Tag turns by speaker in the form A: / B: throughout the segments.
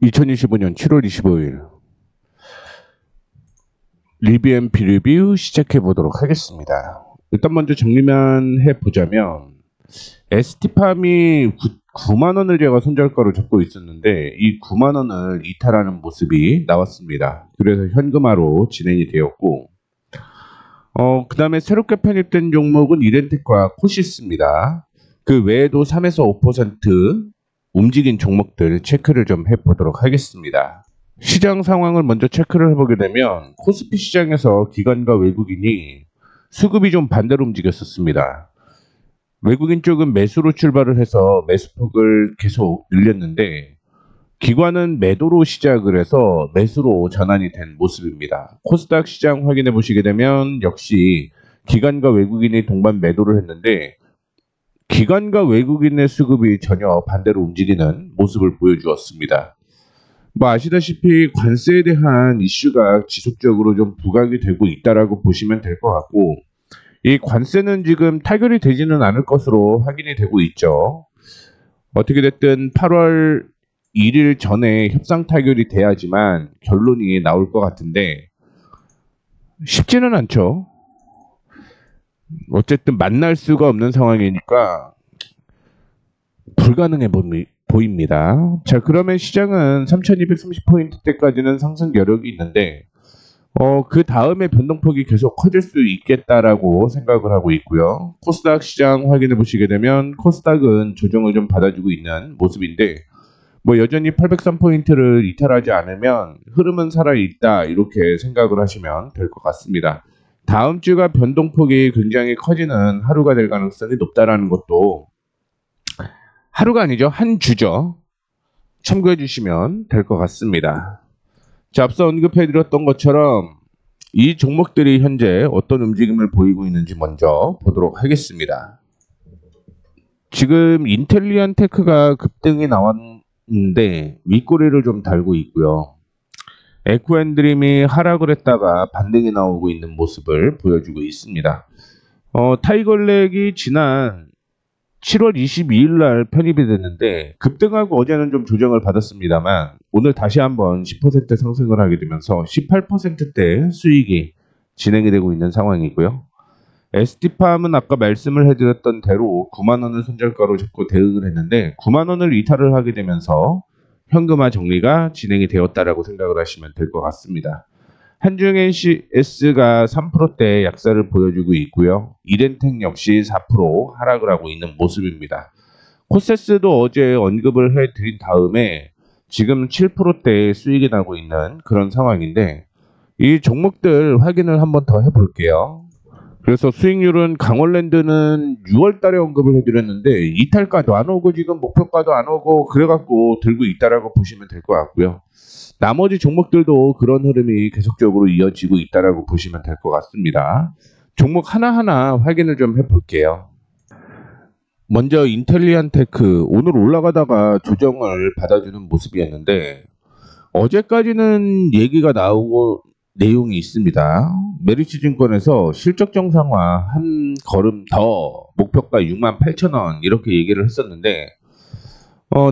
A: 2025년 7월 25일 리뷰 비리뷰 시작해 보도록 하겠습니다. 일단 먼저 정리만 해보자면 ST팜이 9만원을 제가 손절가로 잡고 있었는데 이 9만원을 이탈하는 모습이 나왔습니다. 그래서 현금화로 진행이 되었고 그 다음에 새롭게 편입된 종목은 이렌텍과 코시스입니다. 그 외에도 3에서 5% 움직인 종목들 체크를 좀 해보도록 하겠습니다. 시장 상황을 먼저 체크를 해보게 되면 코스피 시장에서 기관과 외국인이 수급이 좀 반대로 움직였었습니다. 외국인 쪽은 매수로 출발을 해서 매수폭을 계속 늘렸는데 기관은 매도로 시작을 해서 매수로 전환이 된 모습입니다. 코스닥 시장 확인해 보시게 되면 역시 기관과 외국인이 동반 매도를 했는데 기관과 외국인의 수급이 전혀 반대로 움직이는 모습을 보여주었습니다. 뭐 아시다시피 관세에 대한 이슈가 지속적으로 좀 부각이 되고 있다라고 보시면 될 것 같고 이 관세는 지금 타결이 되지는 않을 것으로 확인이 되고 있죠. 어떻게 됐든 8월 1일 전에 협상 타결이 돼야지만 결론이 나올 것 같은데 쉽지는 않죠. 어쨌든 만날 수가 없는 상황이니까 불가능해 보입니다. 자, 그러면 시장은 3230포인트대까지는 상승 여력이 있는데 그 다음에 변동폭이 계속 커질 수 있겠다라고 생각을 하고 있고요. 코스닥 시장 확인해 보시게 되면 코스닥은 조정을 좀 받아주고 있는 모습인데 뭐 여전히 803포인트를 이탈하지 않으면 흐름은 살아있다 이렇게 생각을 하시면 될 것 같습니다. 다음 주가 변동폭이 굉장히 커지는 하루가 될 가능성이 높다라는 것도 하루가 아니죠. 한 주죠. 참고해 주시면 될 것 같습니다. 자, 앞서 언급해드렸던 것처럼 이 종목들이 현재 어떤 움직임을 보이고 있는지 먼저 보도록 하겠습니다. 지금 인텔리안 테크가 급등이 나왔는데 윗꼬리를 좀 달고 있고요. 에코앤드림이 하락을 했다가 반등이 나오고 있는 모습을 보여주고 있습니다. 타이거렉이 지난 7월 22일 날 편입이 됐는데 급등하고 어제는 좀 조정을 받았습니다만 오늘 다시 한번 10% 상승을 하게 되면서 18%대 수익이 진행이 되고 있는 상황이고요. ST팜은 아까 말씀을 해드렸던 대로 9만원을 손절가로 잡고 대응을 했는데 9만원을 이탈을 하게 되면서 현금화 정리가 진행이 되었다라고 생각을 하시면 될 것 같습니다. 한중 NCS가 3%대 약세를 보여주고 있고요. 이렌텍 역시 4% 하락을 하고 있는 모습입니다. 코세스도 어제 언급을 해드린 다음에 지금 7%대 수익이 나고 있는 그런 상황인데 이 종목들 확인을 한번 더 해볼게요. 그래서 수익률은 강원랜드는 6월 달에 언급을 해드렸는데 이탈가도 안 오고 지금 목표가도 안 오고 그래갖고 들고 있다라고 보시면 될 것 같고요. 나머지 종목들도 그런 흐름이 계속적으로 이어지고 있다라고 보시면 될 것 같습니다. 종목 하나하나 확인을 좀 해볼게요. 먼저 인텔리안 테크 오늘 올라가다가 조정을 받아주는 모습이었는데 어제까지는 얘기가 나오고 내용이 있습니다. 메리츠증권에서 실적 정상화 한 걸음 더 목표가 68,000원 이렇게 얘기를 했었는데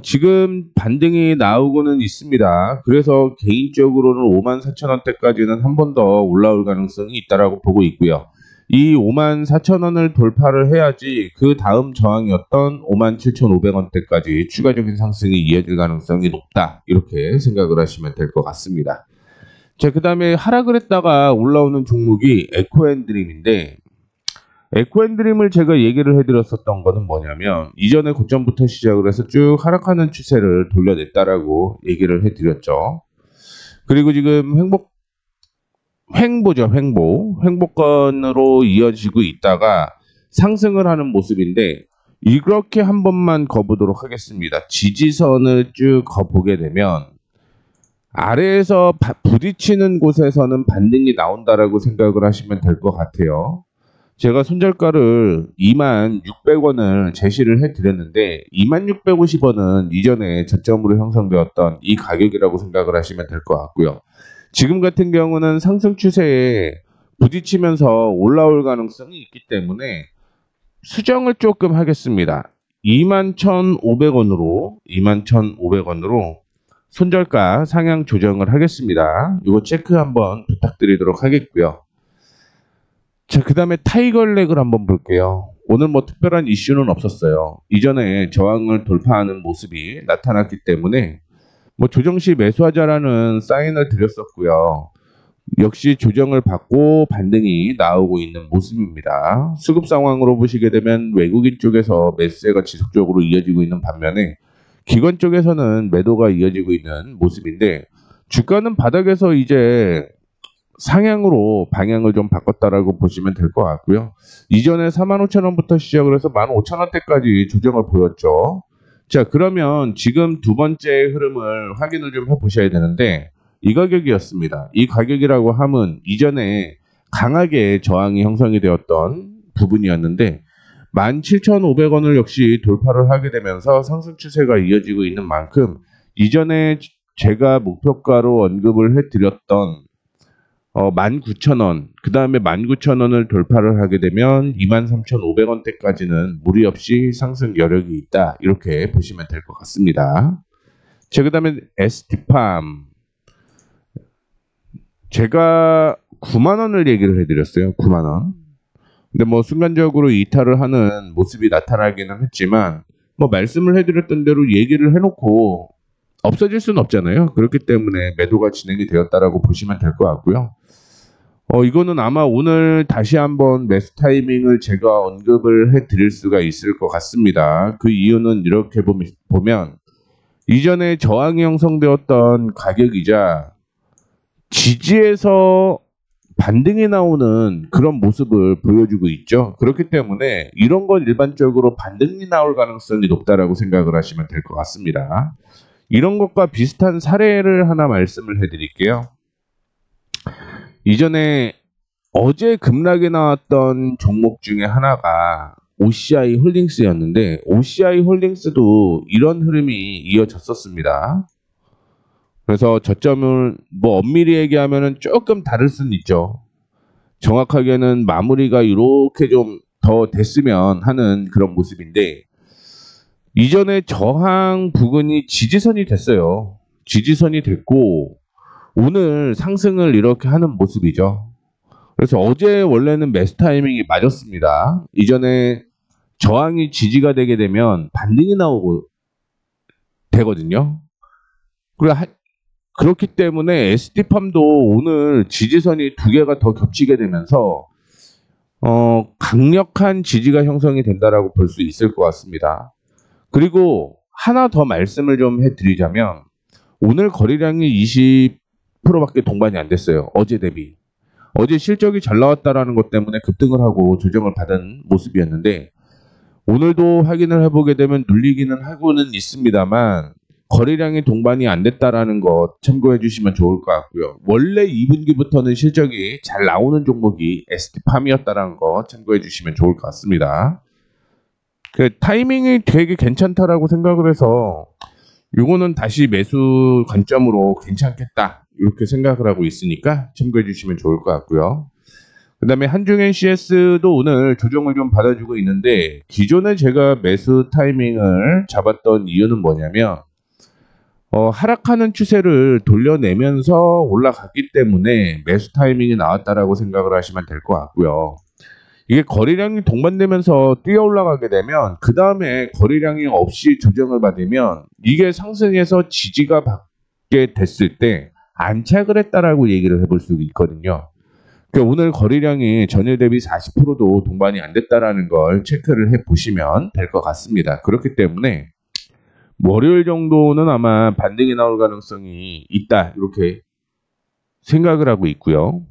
A: 지금 반등이 나오고는 있습니다. 그래서 개인적으로는 54,000원대까지는 한 번 더 올라올 가능성이 있다라고 보고 있고요. 이 54,000원을 돌파를 해야지 그 다음 저항이었던 57,500원대까지 추가적인 상승이 이어질 가능성이 높다. 이렇게 생각을 하시면 될 것 같습니다. 자, 그 다음에 하락을 했다가 올라오는 종목이 에코앤드림인데 에코앤드림을 제가 얘기를 해드렸었던 거는 뭐냐면 이전에 고점부터 시작을 해서 쭉 하락하는 추세를 돌려냈다라고 얘기를 해드렸죠. 그리고 지금 횡보건으로 이어지고 있다가 상승을 하는 모습인데 이렇게 한 번만 거보도록 하겠습니다. 지지선을 쭉 거보게 되면 아래에서 부딪히는 곳에서는 반등이 나온다라고 생각을 하시면 될 것 같아요. 제가 손절가를 26,600원을 제시를 해드렸는데 26,650원은 이전에 저점으로 형성되었던 이 가격이라고 생각을 하시면 될 것 같고요. 지금 같은 경우는 상승 추세에 부딪히면서 올라올 가능성이 있기 때문에 수정을 조금 하겠습니다. 21,500원으로 손절가 상향 조정을 하겠습니다. 이거 체크 한번 부탁드리도록 하겠고요. 자, 그 다음에 타이거렉을 한번 볼게요. 오늘 뭐 특별한 이슈는 없었어요. 이전에 저항을 돌파하는 모습이 나타났기 때문에 뭐 조정 시 매수하자라는 사인을 드렸었고요. 역시 조정을 받고 반등이 나오고 있는 모습입니다. 수급 상황으로 보시게 되면 외국인 쪽에서 매수세가 지속적으로 이어지고 있는 반면에 기관 쪽에서는 매도가 이어지고 있는 모습인데 주가는 바닥에서 이제 상향으로 방향을 좀 바꿨다라고 보시면 될 것 같고요. 이전에 45,000원부터 시작을 해서 15,000원대까지 조정을 보였죠. 자, 그러면 지금 두 번째 흐름을 확인을 좀 해보셔야 되는데 이 가격이었습니다. 이 가격이라고 함은 이전에 강하게 저항이 형성이 되었던 부분이었는데 17,500원을 역시 돌파를 하게 되면서 상승 추세가 이어지고 있는 만큼 이전에 제가 목표가로 언급을 해드렸던 19,000원, 그 다음에 19,000원을 돌파를 하게 되면 23,500원대까지는 무리 없이 상승 여력이 있다. 이렇게 보시면 될 것 같습니다. 자, 그 다음에 ST팜. 제가 9만원을 얘기를 해드렸어요. 9만원. 근데 뭐 순간적으로 이탈을 하는 모습이 나타나기는 했지만 뭐 말씀을 해드렸던 대로 얘기를 해놓고 없어질 수는 없잖아요. 그렇기 때문에 매도가 진행이 되었다라고 보시면 될 것 같고요. 이거는 아마 오늘 다시 한번 매수 타이밍을 제가 언급을 해드릴 수가 있을 것 같습니다. 그 이유는 이렇게 보면 이전에 저항이 형성되었던 가격이자 지지에서 반등이 나오는 그런 모습을 보여주고 있죠. 그렇기 때문에 이런 건 일반적으로 반등이 나올 가능성이 높다라고 생각을 하시면 될 것 같습니다. 이런 것과 비슷한 사례를 하나 말씀을 해드릴게요. 이전에 어제 급락이 나왔던 종목 중에 하나가 OCI 홀딩스였는데 OCI 홀딩스도 이런 흐름이 이어졌었습니다. 그래서 저점을 뭐 엄밀히 얘기하면은 조금 다를 수는 있죠. 정확하게는 마무리가 이렇게 좀 더 됐으면 하는 그런 모습인데 이전에 저항 부근이 지지선이 됐어요. 지지선이 됐고 오늘 상승을 이렇게 하는 모습이죠. 그래서 어제 원래는 매수 타이밍이 맞았습니다. 이전에 저항이 지지가 되게 되면 반등이 나오고 되거든요. 그렇기 때문에 ST팜도 오늘 지지선이 두 개가 더 겹치게 되면서 강력한 지지가 형성이 된다라고 볼 수 있을 것 같습니다. 그리고 하나 더 말씀을 좀 해드리자면 오늘 거래량이 20%밖에 동반이 안 됐어요. 어제 대비. 어제 실적이 잘 나왔다라는 것 때문에 급등을 하고 조정을 받은 모습이었는데 오늘도 확인을 해보게 되면 눌리기는 하고는 있습니다만 거래량이 동반이 안 됐다라는 것 참고해 주시면 좋을 것 같고요. 원래 2분기부터는 실적이 잘 나오는 종목이 ST팜이었다라는 거 참고해 주시면 좋을 것 같습니다. 그 타이밍이 되게 괜찮다라고 생각을 해서 요거는 다시 매수 관점으로 괜찮겠다 이렇게 생각을 하고 있으니까 참고해 주시면 좋을 것 같고요. 그 다음에 한중엔 CS도 오늘 조정을 좀 받아주고 있는데 기존에 제가 매수 타이밍을 잡았던 이유는 뭐냐면 하락하는 추세를 돌려내면서 올라갔기 때문에 매수 타이밍이 나왔다라고 생각을 하시면 될 것 같고요. 이게 거래량이 동반되면서 뛰어 올라가게 되면 그 다음에 거래량이 없이 조정을 받으면 이게 상승해서 지지가 받게 됐을 때 안착을 했다라고 얘기를 해볼 수 있거든요. 그러니까 오늘 거래량이 전일 대비 40%도 동반이 안 됐다라는 걸 체크를 해 보시면 될 것 같습니다. 그렇기 때문에 월요일 정도는 아마 반등이 나올 가능성이 있다 이렇게 생각을 하고 있고요.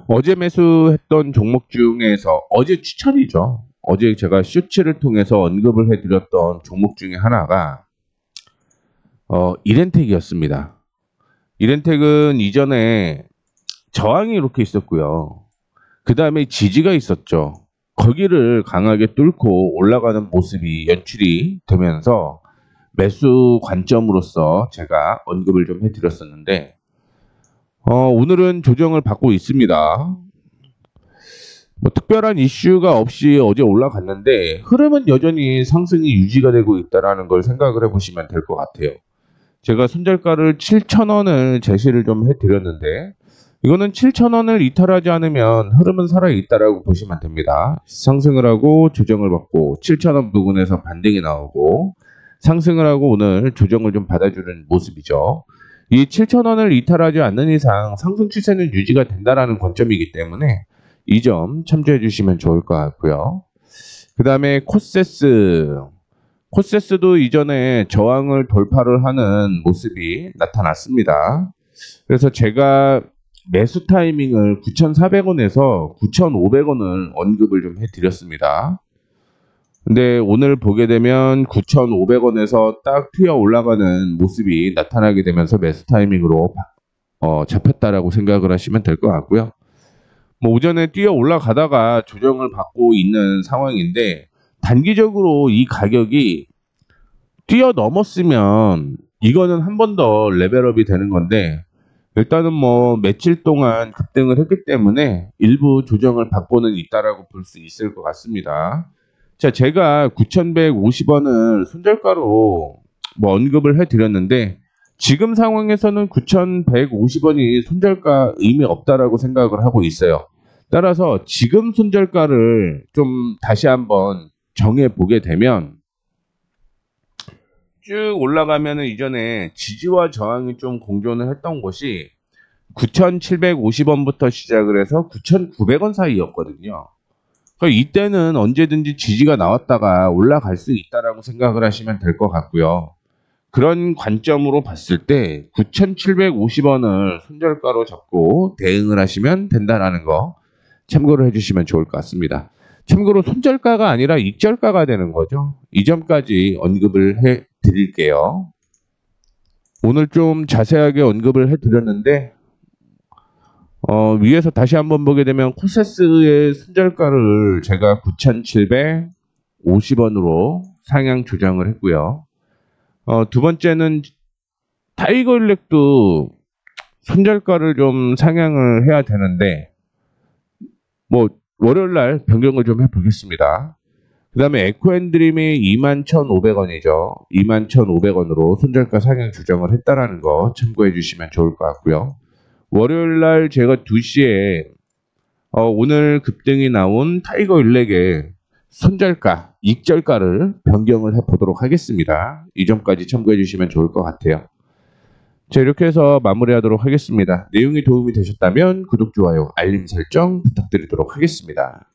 A: 어제 매수했던 종목 중에서 어제 추천이죠. 어제 제가 슈츠를 통해서 언급을 해드렸던 종목 중에 하나가 이렌텍이었습니다. 이렌텍은 이전에 저항이 이렇게 있었고요. 그 다음에 지지가 있었죠. 거기를 강하게 뚫고 올라가는 모습이 연출이 되면서 매수 관점으로서 제가 언급을 좀 해드렸었는데 오늘은 조정을 받고 있습니다. 뭐 특별한 이슈가 없이 어제 올라갔는데 흐름은 여전히 상승이 유지가 되고 있다는 걸 생각을 해보시면 될 것 같아요. 제가 손절가를 7,000원을 제시를 좀 해드렸는데 이거는 7,000원을 이탈하지 않으면 흐름은 살아있다라고 보시면 됩니다. 상승을 하고 조정을 받고 7,000원 부근에서 반등이 나오고 상승을 하고 오늘 조정을 좀 받아주는 모습이죠. 이 7,000원을 이탈하지 않는 이상 상승 추세는 유지가 된다라는 관점이기 때문에 이 점 참조해 주시면 좋을 것 같고요. 그 다음에 코세스도 이전에 저항을 돌파를 하는 모습이 나타났습니다. 그래서 제가 매수 타이밍을 9,400원에서 9,500원을 언급을 좀 해드렸습니다. 근데 오늘 보게 되면 9,500원에서 딱 튀어 올라가는 모습이 나타나게 되면서 매수 타이밍으로 잡혔다라고 생각을 하시면 될 것 같고요. 뭐 오전에 뛰어 올라가다가 조정을 받고 있는 상황인데 단기적으로 이 가격이 뛰어넘었으면 이거는 한 번 더 레벨업이 되는 건데 일단은 뭐 며칠 동안 급등을 했기 때문에 일부 조정을 받고는 있다라고 볼 수 있을 것 같습니다. 자, 제가 9,150원을 손절가로 뭐 언급을 해드렸는데 지금 상황에서는 9,150원이 손절가 의미 없다라고 생각을 하고 있어요. 따라서 지금 손절가를 좀 다시 한번 정해 보게 되면 쭉 올라가면은 이전에 지지와 저항이 좀 공존을 했던 곳이 9,750원부터 시작을 해서 9,900원 사이였거든요. 그러니까 이때는 언제든지 지지가 나왔다가 올라갈 수 있다라고 생각을 하시면 될 것 같고요. 그런 관점으로 봤을 때 9,750원을 손절가로 잡고 대응을 하시면 된다라는 거 참고를 해주시면 좋을 것 같습니다. 참고로 손절가가 아니라 익절가가 되는 거죠. 이 점까지 언급을 해 드릴게요. 오늘 좀 자세하게 언급을 해 드렸는데 위에서 다시 한번 보게 되면 코세스의 손절가를 제가 9,750원으로 상향 조정을 했고요. 두 번째는 타이거 일렉도 손절가를 좀 상향을 해야 되는데 뭐 월요일날 변경을 좀 해보겠습니다. 그 다음에 에코앤드림이 21,500원이죠. 21,500원으로 손절가 상향 조정을 했다라는 거 참고해 주시면 좋을 것 같고요. 월요일날 제가 2시에 오늘 급등이 나온 타이거 일렉의 손절가, 익절가를 변경을 해보도록 하겠습니다. 이 점까지 참고해 주시면 좋을 것 같아요. 자, 이렇게 해서 마무리하도록 하겠습니다. 내용이 도움이 되셨다면 구독, 좋아요, 알림 설정 부탁드리도록 하겠습니다.